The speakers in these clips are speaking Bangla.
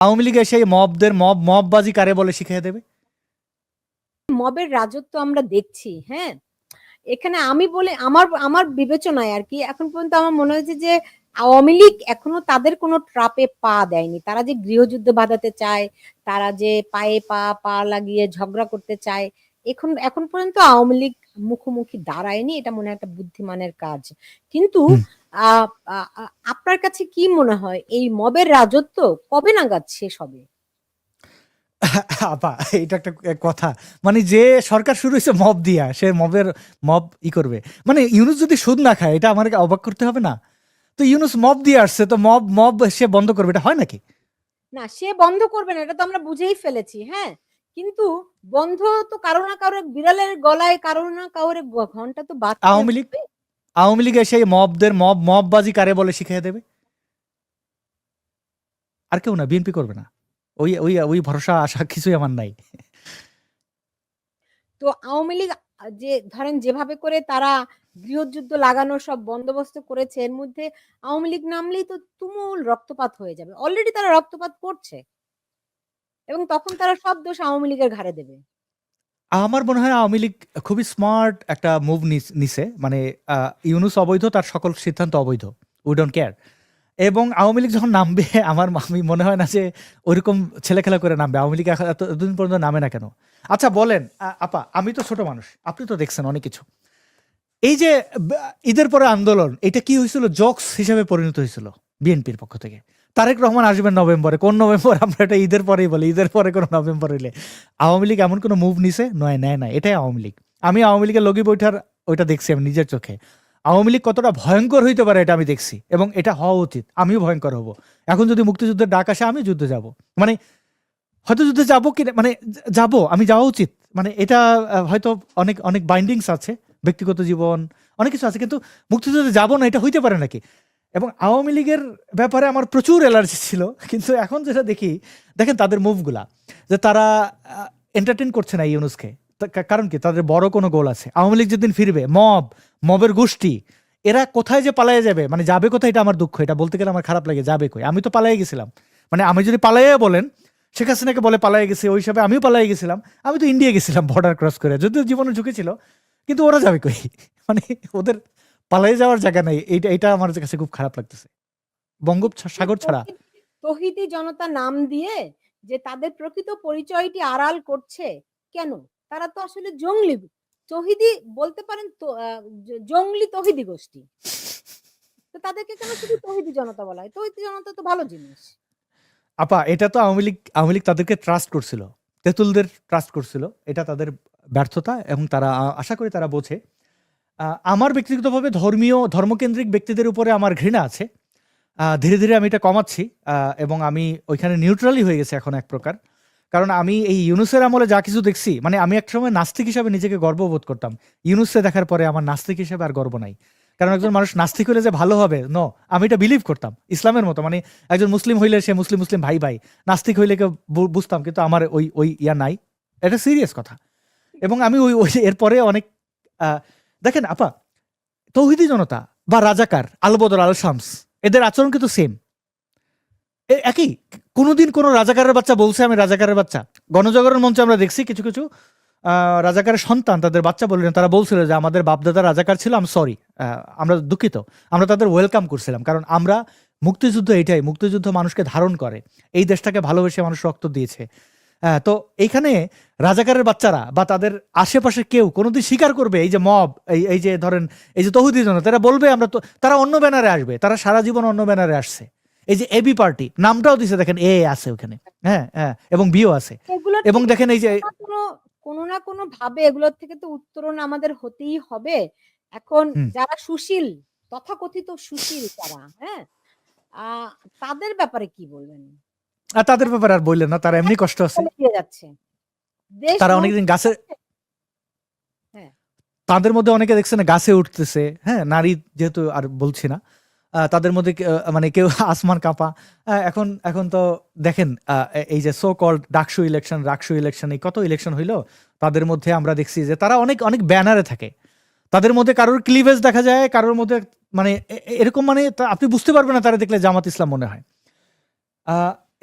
আওয়ামী লীগ এসে মববাজি কারে বলে শিখিয়ে দেবে। মবের রাজত্ব আমরা দেখছি। হ্যাঁ, এখানে আমি বলে আমার আমার বিবেচনায় আর কি এখন পর্যন্ত আমার মনে হয়েছে যে আওয়ামী লীগ এখনো তাদের কোনো ট্রাপে পা দেয়নি। তারা যে গৃহযুদ্ধ বাঁধাতে চায়, তারা যে পায়ে পা পা লাগিয়ে ঝগড়া করতে চায়, এখন পর্যন্ত আওয়ামী লীগ মুখোমুখি দাঁড়ায়নি। এটা মনে হয় একটা বুদ্ধিমানের কাজ। কিন্তু হুম। আপনার কাছে কি মনে হয় এই মবের রাজত্ব কবে নাগাদ শেষ হবে? আপা, এটা একটা কথা। মানে যে সরকার শুরু হয়েছে মব দিয়া, সে মব করবে। মানে ইউনুস যদি সুদ না খায়, এটা আমাকে অবাক করতে হবে না? তো ইউনুস মব দিয়ে আসছে, তো মব সে বন্ধ করবে, এটা হয় নাকি? না, সে বন্ধ করবে না, এটা তো আমরা বুঝেই ফেলেছি। হ্যাঁ, কিন্তু বন্ধ তো কারো না কারো, বিড়ালের গলায় কারো না কারো ঘন্টা তো বাজতে আওয়ামী লীগ হবে। আওয়ামী লীগ এসে মববাজি কারে বলে শিখিয়ে দেবে। আর কেউ না, বিএনপি করবে না। ওই ওই ওই ভরসা আশা কিছুই আমার নাই। তো আওয়ামী লীগ যে ধরেন যেভাবে করে তারা গৃহযুদ্ধ লাগানোর সব বন্দোবস্ত করেছে, এর মধ্যে আওয়ামী লীগ নামলেই তো তুমুল রক্তপাত হয়ে যাবে। অলরেডি তারা রক্তপাত করছে এবং তখন তারা সব দোষ আওয়ামী লীগের ঘাড়ে দেবে। আমার মনে হয় আওয়ামী লীগ খুবই স্মার্ট একটা মুভ নিছে। মানে ইউনুস অবৈধ, তার সকল সিদ্ধান্ত অবৈধ, উই ডোন্ট কেয়ার। এবং আওয়ামী লীগ যখন নামবে, আমি মনে হয় না যে ওইরকম ছেলেখেলা করে নামবে। আওয়ামী লীগ এতদিন পর্যন্ত নামে না কেন? আচ্ছা বলেন, আপা, আমি তো ছোট মানুষ, আপনি তো দেখছেন অনেক কিছু। এই যে ঈদের পরে আন্দোলন, এটা কি হয়েছিল? জোকস হিসেবে পরিণত হয়েছিল বিএনপির পক্ষ থেকে। তারেক রহমান আসবেন নভেম্বরে, কোন নভেম্বর? আমরা এটা ঈদের পরেই বলি, ঈদের পরে কোনো নভেম্বর হইলে। আওয়ামী লীগ এমন কোনো মুভ নিছে? নেয় না, এটাই আওয়ামী লীগ। আমি আওয়ামী লীগের লগি বৈঠার ওইটা দেখছি আমি নিজের চোখে। আওয়ামী লীগ কতটা ভয়ঙ্কর হইতে পারে এটা আমি দেখছি, এবং এটা হওয়া উচিত। আমিও ভয়ঙ্কর হব। এখন যদি মুক্তিযুদ্ধের ডাক আসে, আমি যুদ্ধে যাব। মানে হয়তো যুদ্ধে যাবো কি, মানে যাব, আমি যাওয়া উচিত। মানে এটা হয়তো অনেক অনেক বাইন্ডিংস আছে, ব্যক্তিগত জীবন, অনেক কিছু আছে, কিন্তু মুক্তিযুদ্ধে যাব না, এটা হইতে পারে নাকি? এবং আওয়ামী লীগের ব্যাপারে আমার প্রচুর অ্যালার্জি ছিল, কিন্তু এখন যেটা দেখি, দেখেন তাদের মুভগুলা, যে তারা এন্টারটেন করছে না ইউনুসকে। কারণ কি? তাদের বড় কোনো গোল আছে। আওয়ামী লীগ যেদিন ফিরবে, মবের গোষ্ঠী, এরা কোথায় যে পালাইয়া যাবে, মানে যাবে কোথায়, এটা আমার দুঃখ। এটা বলতে গেলে আমার খারাপ লাগে, যাবে কই? আমি তো পালাই গেছিলাম। মানে আমি যদি পালাইয়া বলেন, শেখ হাসিনাকে বলে পালাই গেছে, ওই হিসাবে আমিও পালাই গেছিলাম। আমি তো ইন্ডিয়া গেছিলাম বর্ডার ক্রস করে, যদিও জীবনে ঝুঁকি ছিল। কিন্তু ওরা যাবে কই? মানে ওদের পালাই যাওয়ার জায়গা নেই। এটা আমার কাছে খুব খারাপ লাগতেছে, বঙ্গোপসাগর ছাড়া। তৌহিদি জনতা নাম দিয়ে যে তাদের প্রকৃত পরিচয়টি আড়াল করছে কেন? তারা তো আসলে জঙ্গলি তৌহিদি বলতে পারেন, তো জঙ্গলি তৌহিদি গোষ্ঠী। তো তাদেরকে কেন শুধু তৌহিদি জনতা বলা হয়? তৌহিদি জনতা তো ভালো জিনিস। আপা, এটা তো আওয়ামী লীগ তাদেরকে ট্রাস্ট করছিল, তেঁতুলদের ট্রাস্ট করছিল। এটা তাদের ব্যর্থতা, এবং তারা আশা করি তারা বোঝে। আমার ব্যক্তিগতভাবে ধর্মকেন্দ্রিক ব্যক্তিদের উপরে আমার ঘৃণা আছে। ধীরে ধীরে আমি এটা কমাচ্ছি, এবং আমি ওইখানে নিউট্রালি হয়ে গেছি এখন এক প্রকার। কারণ আমি এই ইউনুসের আমলে যা কিছু দেখছি, মানে আমি একসময় নাস্তিক হিসাবে নিজেকে গর্ববোধ করতাম। ইউনুসে দেখার পরে আমার নাস্তিক হিসেবে আর গর্ব নাই। কারণ একজন মানুষ নাস্তিক হলে যে ভালো হবে, আমি এটা বিলিভ করতাম ইসলামের মতো। মানে একজন মুসলিম হইলে সে মুসলিম মুসলিম ভাই ভাই, নাস্তিক হইলে কেউ বুঝতাম, কিন্তু আমার ওই ওই ইয়া নাই। এটা সিরিয়াস কথা। এবং আমি ওই ওই এরপরে অনেক দেখেন আপা, তৌহিদি জনতা বা রাজাকার, আলবদর, আল শামস, এদের আচরণ কিন্তু সেম, একই। কোনোদিন কোনো রাজাকারের বাচ্চা বলছে আমি রাজাকারের বাচ্চা? গণজাগরণ মঞ্চে আমরা দেখছি কিছু কিছু রাজাকারের সন্তান তাদের বাচ্চা বললেন, তারা বলছিল যে আমাদের বাপদাদা রাজাকার ছিল, সরি, আমরা দুঃখিত। আমরা তাদের ওয়েলকাম করছিলাম, কারণ আমরা মুক্তিযুদ্ধ, এটাই মুক্তিযুদ্ধ মানুষকে ধারণ করে। এই দেশটাকে ভালোবেসে মানুষ রক্ত দিয়েছে। তো এইখানে রাজাকারের বাচ্চারা বা তাদের আশেপাশে কেউ কোনোদিন স্বীকার করবে এই যে মব, এই যে ধরেন এই যে তৌহিদি জনতা, তারা বলবে আমরা তো, তারা অন্য ব্যানারে আসবে, তারা সারা জীবন অন্য ব্যানারে আসছে। এই যে এবি পার্টি নামটাও দিছে, দেখেন এ আছে ওখানে, হ্যাঁ হ্যাঁ, এবং বিও আছে। এগুলোর এবং থেকে দেখেন এই যে কোনো না কোনো ভাবে এগুলোর থেকে তো উত্তরণ আমাদের হতেই হবে। এখন যারা সুশীল, তথাকথিত সুশীল যারা, হ্যাঁ, তাদের ব্যাপারে কি বলবেন? তাদের ব্যাপারে আর বললেন না, তারা এমনি কষ্ট আছে। যাচ্ছে দেশ, তারা অনেকদিন গাছে, হ্যাঁ, তাদের মধ্যে অনেকে দেখছে না গাছে উঠতেছে, হ্যাঁ, নারী যেহেতু আর বলছি না, তাদের মধ্যে মানে কেউ আসমান কাঁপা। এখন এখন তো দেখেন, এই যে সো কল্ড রাকসু ইলেকশন, এই কত ইলেকশন হইলো, তাদের মধ্যে আমরা দেখছি যে তারা অনেক অনেক ব্যানারে থাকে। তাদের মধ্যে কারোর ক্লিভেজ দেখা যায়, কারোর মধ্যে মানে এরকম, মানে আপনি বুঝতে পারবেন না তারা দেখলে জামাত ইসলাম মনে হয়।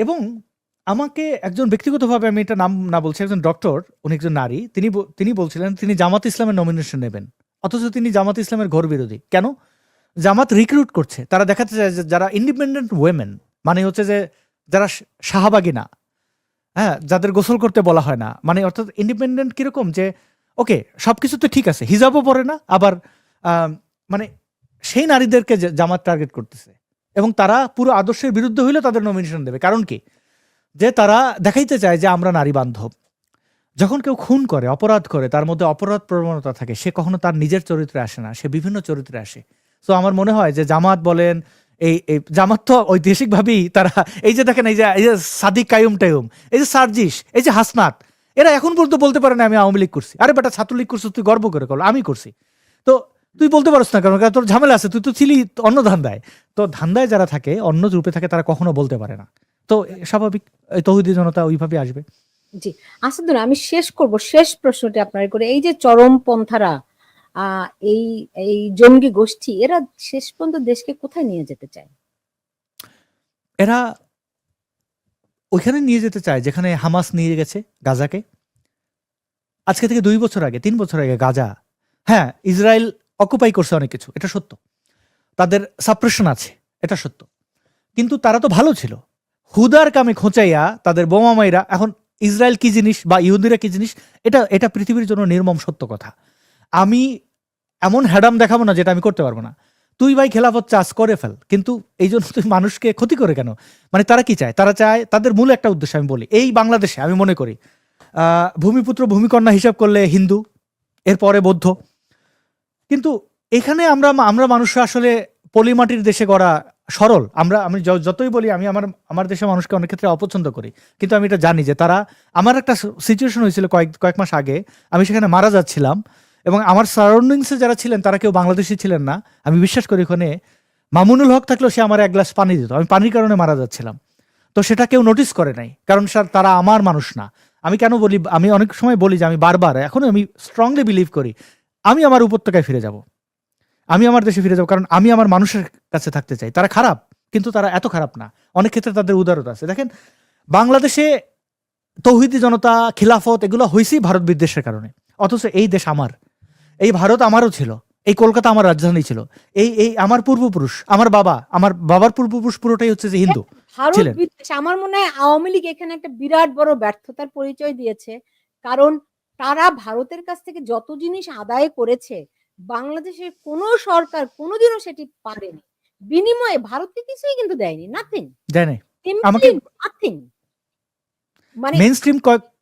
এবং আমাকে একজন ব্যক্তিগতভাবে, আমি এটা নাম না বলছি, একজন ডক্টর, উনি একজন নারী, তিনি বলছিলেন তিনি জামাত ইসলামের নমিনেশন নেবেন, অথচ তিনি জামাত ইসলামের ঘোর বিরোধী। কেন? জামাত রিক্রুট করছে, তারা দেখাতে চায় যে যারা ইন্ডিপেন্ডেন্ট ওয়েমেন, মানে হচ্ছে যে যারা শাহবাগী না, হ্যাঁ, যাদের গোসল করতে বলা হয় না, মানে অর্থাৎ ইন্ডিপেন্ডেন্ট কিরকম, যে ওকে সবকিছু তো ঠিক আছে, হিজাবও পরে না, আবার মানে সেই নারীদেরকে জামাত টার্গেট করতেছে, এবং তারা পুরো আদর্শের বিরুদ্ধে হইলে তাদের নমিনেশন দেবে। কারণ কি? যে তারা দেখাইতে চায় যে আমরা নারী বান্ধব। যখন কেউ খুন করে, অপরাধ করে, তার মধ্যে অপরাধ প্রবণতা থাকে, সে কখনো তার নিজের চরিত্রে আসে না, সে বিভিন্ন চরিত্রে আসে। তো আমার মনে হয় যে জামাত বলেন, এই জামাত তো ঐতিহাসিকভাবেই তারা, এই যে দেখেন, এই যে সাদিক কায়ুম টায়ুম, এই যে সার্জিস, এই যে হাসনাত, এরা এখন পর্যন্ত বলতে পারে না আমি আওয়ামী লীগ করছি। আরে বেটা, ছাত্রলীগ করছিস তুই, গর্ব করে করলো, আমি করছি। তো তুই বলতে পারছ না, কারণ তোর ঝামেলা আছে, তুই তো ছিলি অন্য ধান্দায়। তো ধান্দায় যারা থাকে, অন্য রূপে থাকে, তারা কখনো বলতে পারে না। তো স্বাভাবিক তৌহিদি জনতা ওইভাবে আসবে। জি, আসাদুর, আমি শেষ করব, শেষ প্রশ্নটি আপনার করে। এই যে চরমপন্থারা, এই এই জঙ্গি গোষ্ঠী, এরা শেষ পর্যন্ত দেশকে কোথায় নিয়ে যেতে চায়? এরা ওইখানে নিয়ে যেতে চায় যেখানে হামাস নিয়ে গেছে গাজাকে। আজকে থেকে 2 বছর আগে, 3 বছর আগে গাজা, হ্যাঁ, ইসরায়েল অকুপাই করছে অনেক কিছু, এটা সত্য, তাদের সাপ্রেশন আছে, এটা সত্য, কিন্তু তারা তো ভালো ছিল। হুদার কামে খোঁচাইয়া তাদের বোমা মাইরা এখন ইসরায়েল কি জিনিস বা ইহুদিরা কি জিনিস, এটা পৃথিবীর জন্য নির্মম সত্য কথা। আমি এমন হ্যাডাম দেখাবো না যেটা আমি করতে পারবো না। তুই ভাই খেলাফত চাষ করে ফেল, কিন্তু এই জন্য তুই মানুষকে ক্ষতি করে কেন? মানে তারা কি চায়? তারা চায়, তাদের মূল একটা উদ্দেশ্য আমি বলি, এই বাংলাদেশে আমি মনে করি ভূমিপুত্র ভূমিকন্যা হিসাব করলে হিন্দু, এরপরে বৌদ্ধ, কিন্তু এখানে আমরা মানুষরা আসলে পলিমাটির দেশে গড়া, সরল। আমি যতই বলি আমি আমার দেশের মানুষকে অনেক ক্ষেত্রে অপছন্দ করি, কিন্তু আমি এটা জানি যে তারা, আমার একটা সিচুয়েশন হয়েছিল কয়েক মাস আগে, আমি সেখানে মারা যাচ্ছিলাম, এবং আমার সারাউন্ডিংসে যারা ছিলেন তারা কেউ বাংলাদেশি ছিলেন না। আমি বিশ্বাস করি ওখানে মামুনুল হক থাকলেও সে আমার 1 গ্লাস পানি দিত, আমি পানির কারণে মারা যাচ্ছিলাম। তো সেটা কেউ নোটিস করে নাই, কারণ তারা আমার মানুষ না। আমি কেন বলি, আমি অনেক সময় বলি যে আমি বারবার, এখনো আমি স্ট্রংলি বিলিভ করি, আমি আমার উপত্যকায় ফিরে যাব, আমি আমার দেশে ফিরে যাবো, কারণ আমি আমার মানুষের কাছে থাকতে চাই। তারা খারাপ, কিন্তু তারা এত খারাপ না, অনেক ক্ষেত্রে তাদের উদারতা আছে। দেখেন, বাংলাদেশে তৌহিদি জনতা, খিলাফত, এগুলো হয়েছেই ভারত বিদ্বেষের কারণে, অথচ এই দেশ আমার, এই ভারত আমারও ছিল, এই কলকাতা আমার রাজধানী ছিল, এই আমার পূর্বপুরুষ, আমার বাবার পূর্বপুরুষ পুরোটাই হচ্ছে যে হিন্দু ভারত ছিলেন। বিদ্বেষ, আমার মনে হয় আওয়ামী লীগ এখানে একটা বিরাট বড় ব্যর্থতার পরিচয় দিয়েছে। কারণ তারা ভারতের কাছ থেকে যত জিনিস আদায় করেছে, বাংলাদেশের কোন সরকার কোনোদিনও সেটি পারেনি। বিনিময়ে ভারতকে কিছুই কিন্তু দেয়নি, নাথিং, দেয় নাই আমাকে। নাথিং। মানে মেইন স্ট্রিম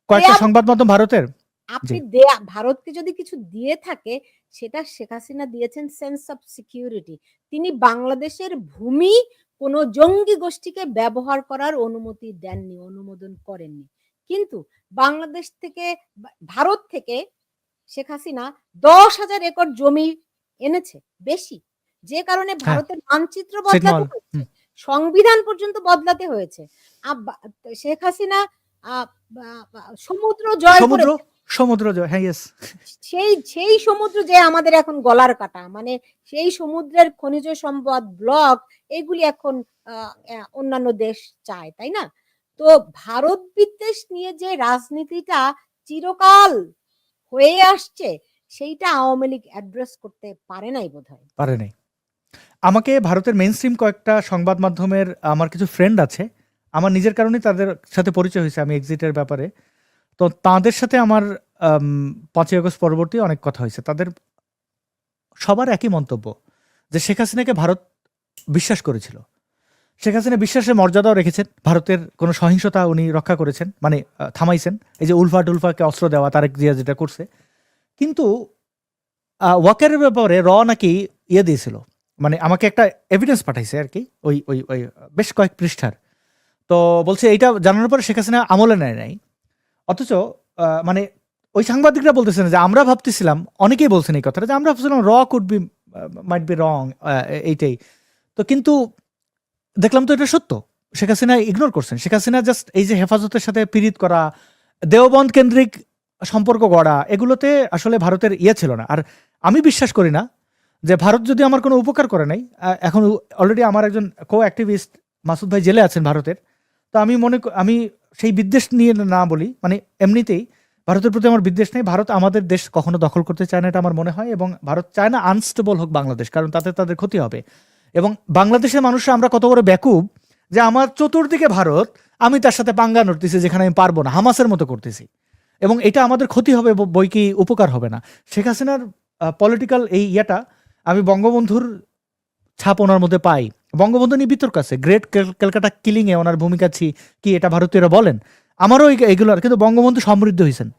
কয়েকটা সংবাদ মাধ্যম ভারতের, আপনি ভারতকে যদি কিছু দিয়ে থাকে, সেটা শেখ হাসিনা দিয়েছেন সেন্স অফ সিকিউরিটি। তিনি বাংলাদেশের ভূমি কোন জঙ্গি গোষ্ঠীকে ব্যবহার করার অনুমতি দেননি, অনুমোদন করেননি। কিন্তু বাংলাদেশ থেকে, ভারত থেকে শেখ হাসিনা 10,000 একর জমি এনেছে, বেশি, যে কারণে ভারতের মানচিত্র বদলাতে হয়েছে, সংবিধান পর্যন্ত বদলাতে হয়েছে। শেখ হাসিনা সমুদ্র জয় করে, সমুদ্র জয়, হ্যাঁ, ইয়েস, সেই সমুদ্র যে আমাদের এখন গলার কাটা, মানে সেই সমুদ্রের খনিজ সম্পদ, ব্লক, এগুলি এখন অন্যান্য দেশ চায়, তাই না? তো ভারত বিদ্বেষ নিয়ে যে রাজনীতিটা চিরকাল হয়ে আসছে, সেইটা আওয়ামী লীগ অ্যাড্রেস করতে পারে নাই, বোধহয় পারে নাই। আমাকে ভারতের মেইন স্ট্রিম কয়েকটা সংবাদ মাধ্যমের, আমার কিছু ফ্রেন্ড আছে, আমার নিজের কারণেই তাদের সাথে পরিচয় হয়েছে, আমি এক্সিটের ব্যাপারে, তো তাদের সাথে আমার 5ই আগস্ট পরবর্তী অনেক কথা হয়েছে। তাদের সবার একই মন্তব্য যে শেখ হাসিনাকে ভারত বিশ্বাস করেছিল, শেখ হাসিনা বিশ্বাসের মর্যাদাও রেখেছেন, ভারতের কোনো সহিংসতা উনি রক্ষা করেছেন, মানে থামাইছেন, এই যে উলফা টুলফাকে অস্ত্র দেওয়া, তারেক জিয়া যেটা করছে। কিন্তু ওয়াকারের ব্যাপারে নাকি দিয়েছিল, মানে আমাকে একটা এভিডেন্স পাঠাইছে আর কি, ওই বেশ কয়েক পৃষ্ঠার। তো বলছে এইটা জানানোর পরে শেখ হাসিনা আমলে নেয় নাই, অথচ মানে ওই সাংবাদিকরা বলতেছেন যে আমরা ভাবতেছিলাম, অনেকেই বলছেন এই কথাটা, যে আমরা ভাবছিলাম could be might be wrong, এইটাই তো, কিন্তু দেখলাম তো এটা সত্য। শেখ হাসিনা ইগনোর করছেন। শেখ হাসিনা জাস্ট এই যে হেফাজতের সাথে পীড়িত করা, দেওবন্দ কেন্দ্রিক সম্পর্ক গড়া, এগুলোতে আসলে ভারতের ছিল না। আর আমি বিশ্বাস করি না যে ভারত যদি আমার কোনো উপকার করে নাই, এখন অলরেডি আমার একজন কো অ্যাক্টিভিস্ট মাসুদ ভাই জেলে আছেন ভারতের, তো আমি সেই বিদ্বেষ নিয়ে না বলি, মানে এমনিতেই ভারতের প্রতি আমার বিদ্বেষ নেই। ভারত আমাদের দেশ কখনো দখল করতে চায় না, এটা আমার মনে হয়। এবং ভারত চায় না আনস্টেবল হোক বাংলাদেশ, কারণ তাতে তাদের ক্ষতি হবে। এবং বাংলাদেশের মানুষরা আমরা কত বড় ব্যাকুব যে আমার চতুর্দিকে ভারত, আমি তার সাথে পাঙ্গা নড়তেছি যেখানে আমি পারবো না, হামাসের মতো করতেছি। এবং এটা আমাদের ক্ষতি হবে, বই কি উপকার হবে না। শেখ হাসিনার পলিটিক্যাল এই ইয়েটা আমি বঙ্গবন্ধুর ছাপ ওনার মধ্যে পাই। বঙ্গবন্ধু নিয়ে বিতর্ক আছে, গ্রেট ক্যালকাটা কিলিং এ ওনার ভূমিকা কি এটা ভারতীয়রা বলেন, আমারও এগুলো। কিন্তু বঙ্গবন্ধু সমৃদ্ধ হয়েছেন,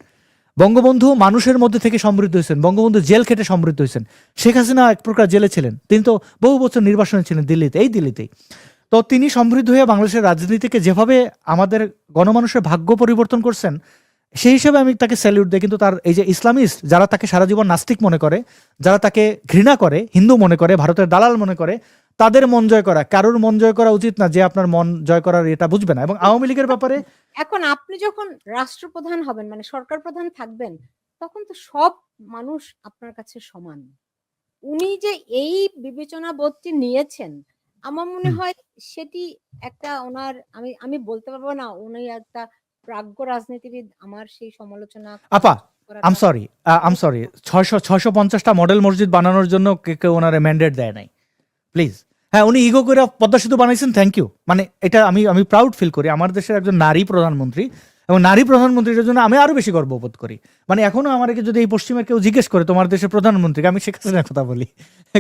বঙ্গবন্ধু মানুষের মধ্যে থেকে সমৃদ্ধ হয়েছেন, বঙ্গবন্ধু জেল খেটে সমৃদ্ধ হয়েছেন। শেখ হাসিনা এক প্রকার জেলে ছিলেন, তিনি তো বহু বছর নির্বাসনে ছিলেন দিল্লিতেই। তো তিনি সমৃদ্ধ হয়ে বাংলাদেশের রাজনীতিকে যেভাবে আমাদের গণমানুষের ভাগ্য পরিবর্তন করছেন, সেই হিসেবে আমি তাকে স্যালিউট দিই। কিন্তু তার এই যে ইসলামিস্ট যারা তাকে সারা জীবন নাস্তিক মনে করে, যারা তাকে ঘৃণা করে, হিন্দু মনে করে, ভারতের দালাল মনে করে, তাদের মন জয় করা, কারোর মন জয় করা উচিত না যে আপনার মন জয় করার এটা বুঝবে না। এবং আওয়ামী লীগের ব্যাপারে এখন আপনি যখন রাষ্ট্রপ্রধান হবেন, মানে সরকার প্রধান থাকবেন, তখন তো সব মানুষ আপনার কাছে সমান। উনি যে এই বিবেচনা বোধটি নিয়েছেন, আমার মনে হয় সেটি একটা ওনার, আমি বলতে পারবো না উনি একটা প্রাজ্ঞ রাজনীতিবিদ, আমার সেই সমালোচনা আপা করাটা আম সরি 650টা মডেল মসজিদ বানানোর জন্য কেউ ওনারে ম্যান্ডেট দেয় নাই, প্লিজ। হ্যাঁ, উনি ইগো করে পদ্মা সেতু বানাইছেন, থ্যাংক ইউ। মানে এটা আমি প্রাউড ফিল করি, আমার দেশের একজন নারী প্রধানমন্ত্রী, এবং নারী প্রধানমন্ত্রীর জন্য আমি আরো বেশি গর্ববোধ করি। মানে এখনো আমাকে যদি এই পশ্চিমের কেউ জিজ্ঞেস করে তোমার দেশের প্রধানমন্ত্রীকে, আমি শেখ হাসিনার কথা বলি,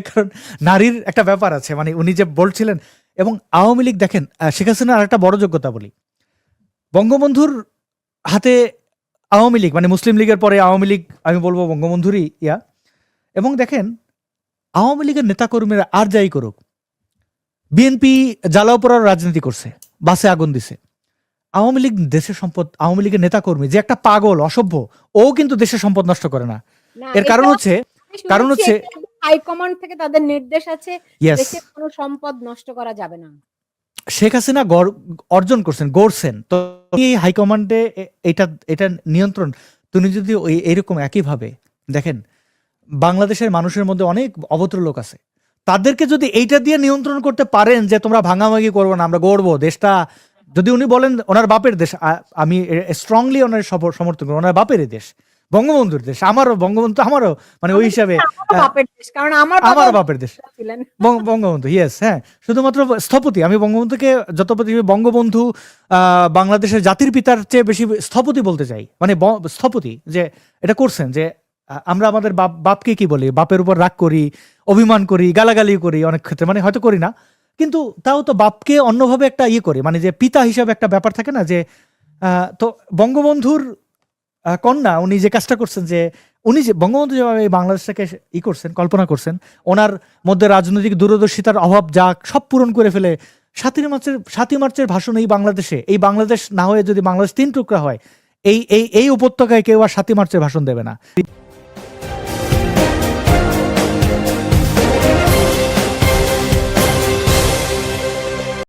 কারণ নারীর একটা ব্যাপার আছে। মানে উনি যে বলছিলেন, এবং আওয়ামী লীগ দেখেন, শেখ হাসিনার একটা বড় যোগ্যতা বলি, বঙ্গবন্ধুর হাতে আওয়ামী লীগ, মানে মুসলিম লীগের পরে আওয়ামী লীগ আমি বলবো বঙ্গবন্ধুরই ইয়া। এবং দেখেন আওয়ামী লীগের নেতাকর্মীরা আর যাই করুক, বিএনপি জ্বালাও পোড়ার রাজনীতি করছে, বাসে আগুন দিছে, আওয়ামী লীগ দেশের সম্পদ, আওয়ামী লীগের নেতাকর্মী যে একটা পাগল অসভ্য, ও কিন্তু দেশের সম্পদ নষ্ট করে না। না, এর কারণ এটা হচ্ছে আমি কারণ শুনেছি, হচ্ছে এটা হাইকমান্ড থেকে তাদের নির্দেশ আছে, ইয়েস, দেশের কোনো সম্পদ নষ্ট করা যাবে না। শেখ হাসিনা অর্জন করছেন, গড়ছেন। তো এই হাইকমান্ডে এটা এটা নিয়ন্ত্রণ, তুমি যদি এইরকম একইভাবে দেখেন, বাংলাদেশের মানুষের মধ্যে অনেক অভদ্র লোক আছে, তাদেরকে যদি এইটা দিয়ে নিয়ন্ত্রণ করতে পারেন যে তোমরা ভাঙাভাঙি করবো না, আমরা গড়বো দেশটা, যদি উনি বলেন ওনার বাপের দেশ, আমি স্ট্রংলি ওনার সমর্থন করি, ওনার বাপের দেশ, বঙ্গবন্ধুর দেশ, আমারও বঙ্গবন্ধু, আমারও মানে ওই হিসাবে আমারও বাপের দেশ, কারণ আমার আমার বাবাও বাপের দেশ ছিলেন। বঙ্গবন্ধু, ইয়েস। হ্যাঁ, শুধুমাত্র স্থপতি, আমি বঙ্গবন্ধুকে যত বঙ্গবন্ধু বাংলাদেশের জাতির পিতার চেয়ে বেশি স্থপতি বলতে চাই। মানে স্থপতি যে এটা করছেন, যে আমরা আমাদের বাপকে কি বলি, বাপের উপর রাগ করি, অভিমান করি, গালাগালি করি অনেক ক্ষেত্রে, মানে হয়তো করি না, কিন্তু তাও তো বাপকে অন্যভাবে একটা ইয়ে করি, মানে যে পিতা হিসাবে একটা ব্যাপার থাকে না, যে তো বঙ্গবন্ধুর কন্যা উনি যে কাজটা করছেন, যে উনি যে বঙ্গবন্ধু যেভাবে এই বাংলাদেশটাকে করছেন, কল্পনা করছেন, ওনার মধ্যে রাজনৈতিক দূরদর্শিতার অভাব যা সব পূরণ করে ফেলে 7ই মার্চের ভাষণ এই বাংলাদেশে, এই বাংলাদেশ না হয়ে যদি বাংলাদেশ 3 টুকরা হয়, এই উপত্যকায় কেউ আর 7ই মার্চের ভাষণ দেবে না।